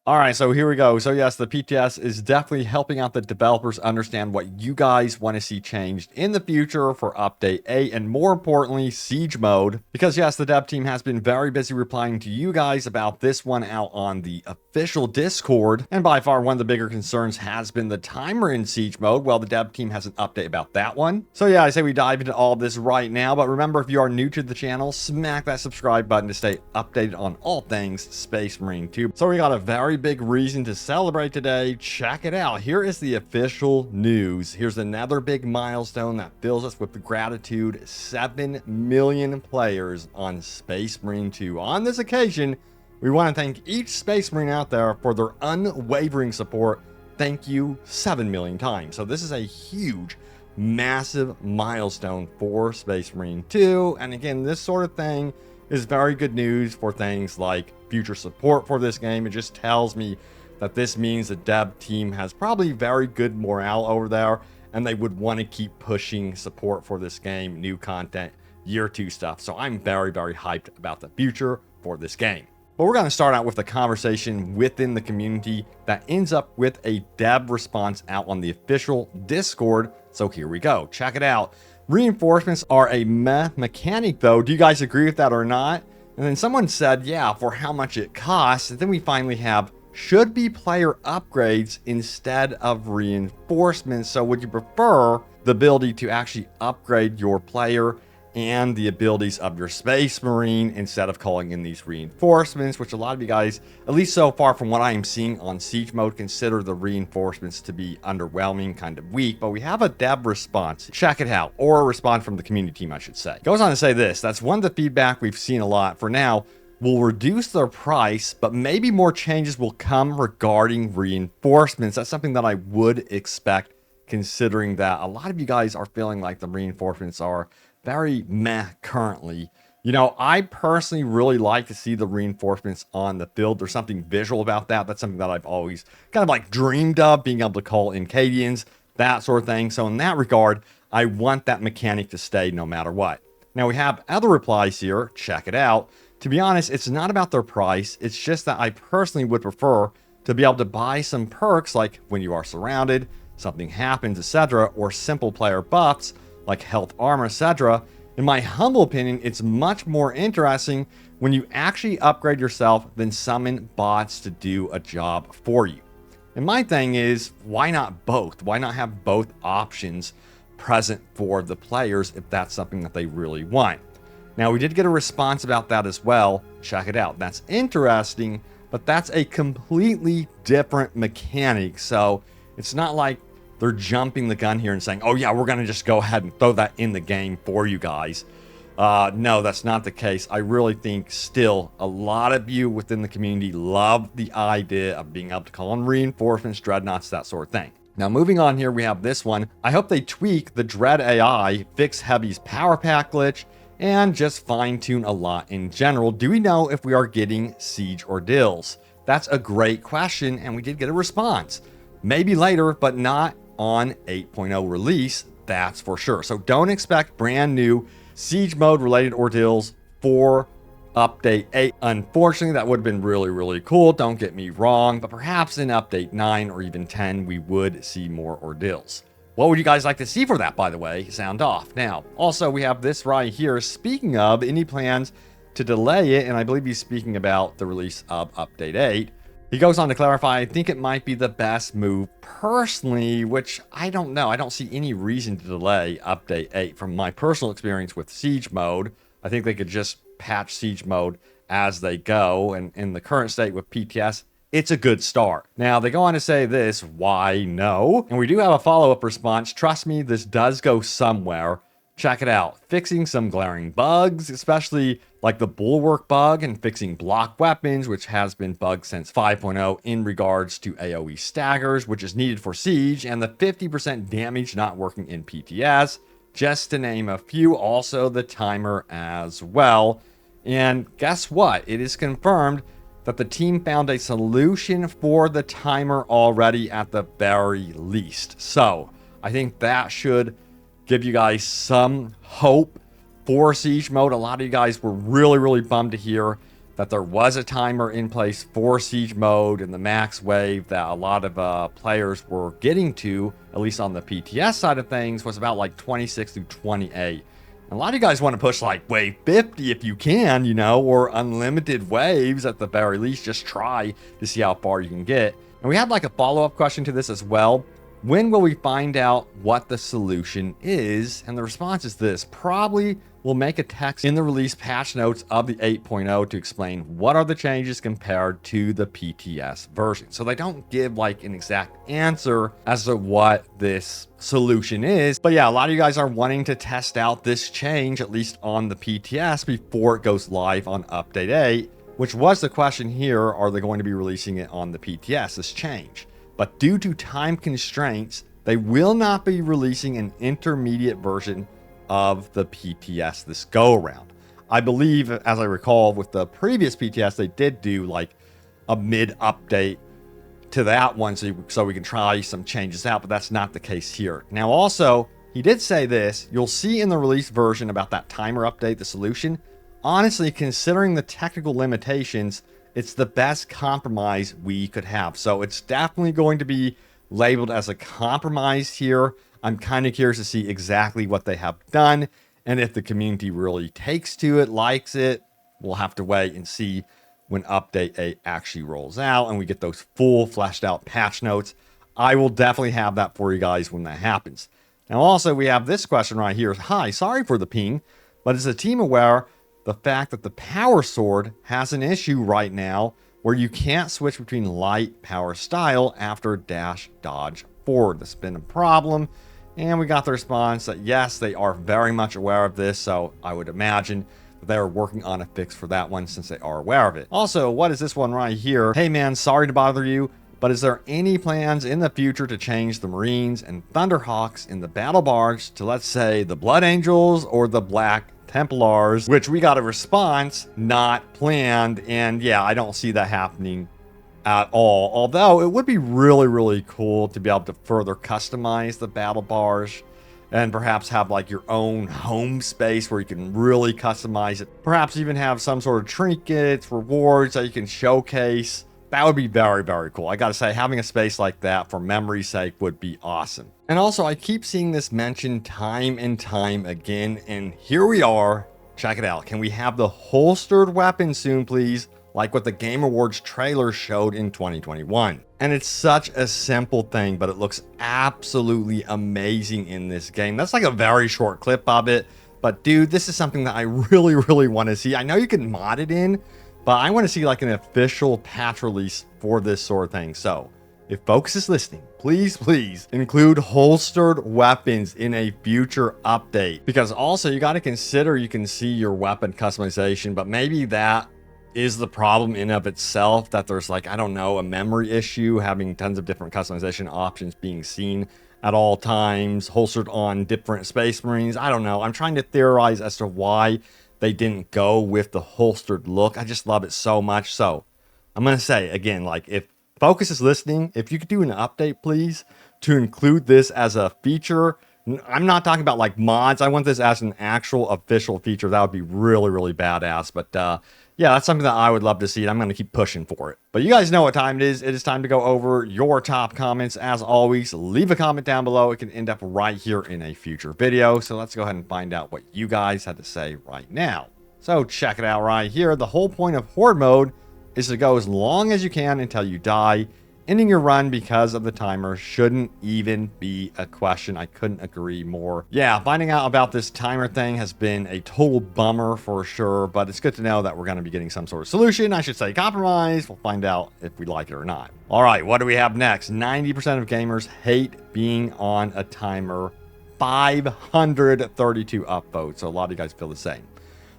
All right, so here we go. So yes, the PTS is definitely helping out the developers understand what you guys want to see changed in the future for update 8 and more importantly, siege mode. Because yes, the dev team has been very busy replying to you guys about this one out on the official Discord. And by far one of the bigger concerns has been the timer in siege mode. Well, the dev team has an update about that one. So yeah, I say we dive into all this right now. But remember, if you are new to the channel, smack that subscribe button to stay updated on all things Space Marine 2. So we got a very big reason to celebrate today. Check it out. Here is the official news. Here's another big milestone that fills us with gratitude. 7 million players on Space Marine 2. On this occasion, we want to thank each Space Marine out there for their unwavering support. Thank you 7 million times. So this is a huge, massive milestone for Space Marine 2. And again, this sort of thing is very good news for things like future support for this game. It just tells me that this means the dev team has probably very good morale over there, and they would want to keep pushing support for this game, new content, year 2 stuff. So I'm very, very hyped about the future for this game. But we're going to start out with a conversation within the community that ends up with a dev response out on the official Discord. So here we go. Check it out. Reinforcements are a meh mechanic though. Do you guys agree with that or not? And then someone said, yeah, for how much it costs. And then we finally have should be player upgrades instead of reinforcements. So would you prefer the ability to actually upgrade your player and the abilities of your Space Marine instead of calling in these reinforcements, which a lot of you guys, at least so far from what I am seeing on Siege mode, consider the reinforcements to be underwhelming, kind of weak. But we have a dev response. Check it out, or a response from the community team, I should say. Goes on to say this, that's one of the feedback we've seen a lot. For now, will reduce their price, but maybe more changes will come regarding reinforcements. That's something that I would expect, considering that a lot of you guys are feeling like the reinforcements are very meh currently. You know, I personally really like to see the reinforcements on the field. There's something visual about that. That's something that I've always kind of like dreamed of, being able to call in Cadians, that sort of thing. So in that regard, I want that mechanic to stay no matter what. Now we have other replies here. Check it out. To be honest, it's not about their price. It's just that I personally would prefer to be able to buy some perks like when you are surrounded, something happens, etc., or simple player buffs like health, armor, etc. In my humble opinion, it's much more interesting when you actually upgrade yourself than summon bots to do a job for you. And my thing is, why not both? Why not have both options present for the players if that's something that they really want? Now, we did get a response about that as well. Check it out. That's interesting, but that's a completely different mechanic. So it's not like they're jumping the gun here and saying, oh yeah, we're going to just go ahead and throw that in the game for you guys. No, that's not the case. I really think still a lot of you within the community love the idea of being able to call in reinforcements, dreadnoughts, that sort of thing. Now, moving on here, we have this one. I hope they tweak the Dread AI, fix Heavy's power pack glitch, and just fine tune a lot in general. Do we know if we are getting siege ordeals? That's a great question, and we did get a response. Maybe later, but not on 8.0 release, that's for sure. So don't expect brand new siege mode related ordeals for update 8. Unfortunately, that would have been really, really cool. Don't get me wrong, but perhaps in update 9 or even 10, we would see more ordeals. What would you guys like to see for that, by the way? Sound off. Now, also, we have this right here. Speaking of any plans to delay it, and I believe he's speaking about the release of update 8. He goes on to clarify, I think it might be the best move personally, which I don't know. I don't see any reason to delay update 8 from my personal experience with siege mode. I think they could just patch siege mode as they go. And in the current state with PTS, it's a good start. Now, they go on to say this, why no? And we do have a follow-up response. Trust me, this does go somewhere. Check it out. Fixing some glaring bugs, especially like the bulwark bug, and fixing block weapons, which has been bugged since 5.0 in regards to AoE staggers, which is needed for siege, and the 50% damage not working in PTS, just to name a few. Also the timer as well. And guess what? It is confirmed that the team found a solution for the timer already at the very least. So I think that should give you guys some hope for siege mode. A lot of you guys were really, really bummed to hear that there was a timer in place for Siege mode, and the max wave that a lot of players were getting to, at least on the PTS side of things, was about like 26 through 28. A lot of you guys want to push like wave 50 if you can, you know, or unlimited waves at the very least. Just try to see how far you can get. And we had like a follow-up question to this as well. When will we find out what the solution is? And the response is this: probably we'll make a text in the release patch notes of the 8.0 to explain what are the changes compared to the PTS version. So they don't give like an exact answer as to what this solution is. But yeah, a lot of you guys are wanting to test out this change, at least on the PTS, before it goes live on Update 8, which was the question here. Are they going to be releasing it on the PTS, this change? But due to time constraints, they will not be releasing an intermediate version of the PTS this go around. I believe, as I recall, with the previous PTS, they did do like a mid update to that one so we can try some changes out, but that's not the case here. Now, also, he did say this: you'll see in the release version about that timer update, the solution. Honestly, considering the technical limitations, it's the best compromise we could have. So it's definitely going to be labeled as a compromise here. I'm kind of curious to see exactly what they have done, and if the community really takes to it, likes it. We'll have to wait and see when Update 8 actually rolls out and we get those full fleshed out patch notes. I will definitely have that for you guys when that happens. Now also, we have this question right here. Hi, sorry for the ping, but is the team aware the fact that the power sword has an issue right now where you can't switch between light power style after dash dodge forward? That's been a problem. And we got the response that yes, they are very much aware of this. So I would imagine that they are working on a fix for that one since they are aware of it. Also, what is this one right here? Hey man, sorry to bother you, but is there any plans in the future to change the Marines and Thunderhawks in the battle barge to, let's say, the Blood Angels or the Black Templars? Which we got a response, not planned. And yeah, I don't see that happening at all. Although it would be really, really cool to be able to further customize the battle barge and perhaps have like your own home space where you can really customize it. Perhaps even have some sort of trinkets, rewards that you can showcase. That would be very, very cool. I gotta say, having a space like that for memory's sake would be awesome. And also, I keep seeing this mentioned time and time again, and here we are. Check it out. Can we have the holstered weapon soon, please? Like what the Game Awards trailer showed in 2021. And it's such a simple thing, but it looks absolutely amazing in this game. That's like a very short clip of it. But dude, this is something that I really, really want to see. I know you can mod it in, but I want to see like an official patch release for this sort of thing. So if Focus is listening, please, please include holstered weapons in a future update. Because also you got to consider, you can see your weapon customization, but maybe that is the problem in of itself, that there's like, I don't know, a memory issue, having tons of different customization options being seen at all times, holstered on different Space Marines. I don't know. I'm trying to theorize as to why they didn't go with the holstered look. I just love it so much. So I'm going to say again, like if Focus is listening, if you could do an update, please, to include this as a feature. I'm not talking about like mods. I want this as an actual official feature. That would be really, really badass. But yeah, that's something that I would love to see, and I'm going to keep pushing for it. But you guys know what time it is. It is time to go over your top comments. As always, leave a comment down below. It can end up right here in a future video. So let's go ahead and find out what you guys had to say right now. So check it out right here. The whole point of Horde mode is to go as long as you can until you die. Ending your run because of the timer shouldn't even be a question. I couldn't agree more. Yeah, finding out about this timer thing has been a total bummer for sure, but it's good to know that we're going to be getting some sort of solution. I should say compromise. We'll find out if we like it or not. All right, what do we have next? 90% of gamers hate being on a timer. 532 upvotes, so a lot of you guys feel the same.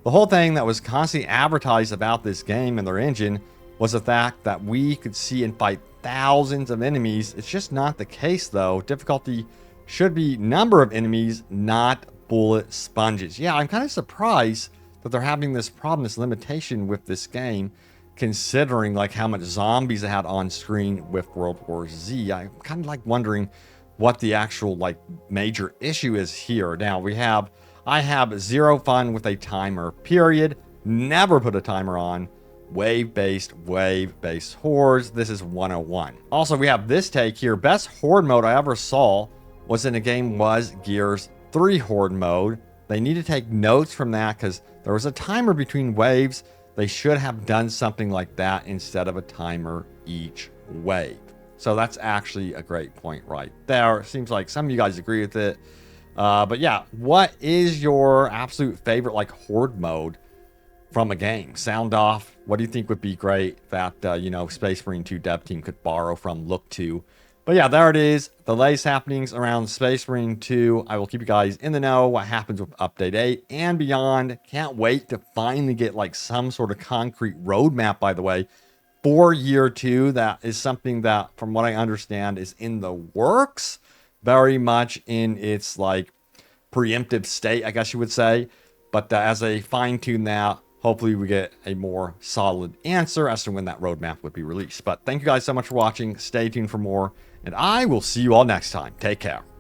The whole thing that was constantly advertised about this game and their engine was the fact that we could see and fight thousands of enemies. It's just not the case though. Difficulty should be number of enemies, not bullet sponges. Yeah, I'm kind of surprised that they're having this problem, this limitation with this game, considering like how much zombies they had on screen with World War Z. I'm kind of like wondering what the actual like major issue is here. Now I have zero fun with a timer, period. Never put a timer on. wave-based hordes. This is 101. Also, we have this take here. Best horde mode I ever saw was in a game was Gears 3 horde mode. They need to take notes from that because there was a timer between waves. They should have done something like that instead of a timer each wave. So that's actually a great point right there. Seems like some of you guys agree with it. But yeah, what is your absolute favorite like horde mode from a game? Sound off. What do you think would be great that, you know, Space Marine 2 dev team could borrow from, look to? But yeah, there it is. The latest happenings around Space Marine 2. I will keep you guys in the know what happens with Update 8 and beyond. Can't wait to finally get like some sort of concrete roadmap, by the way, for year 2. That is something that, from what I understand, is in the works. Very much in its like preemptive state, I guess you would say. But as they fine-tune that, hopefully we get a more solid answer as to when that roadmap would be released. But thank you guys so much for watching. Stay tuned for more, and I will see you all next time. Take care.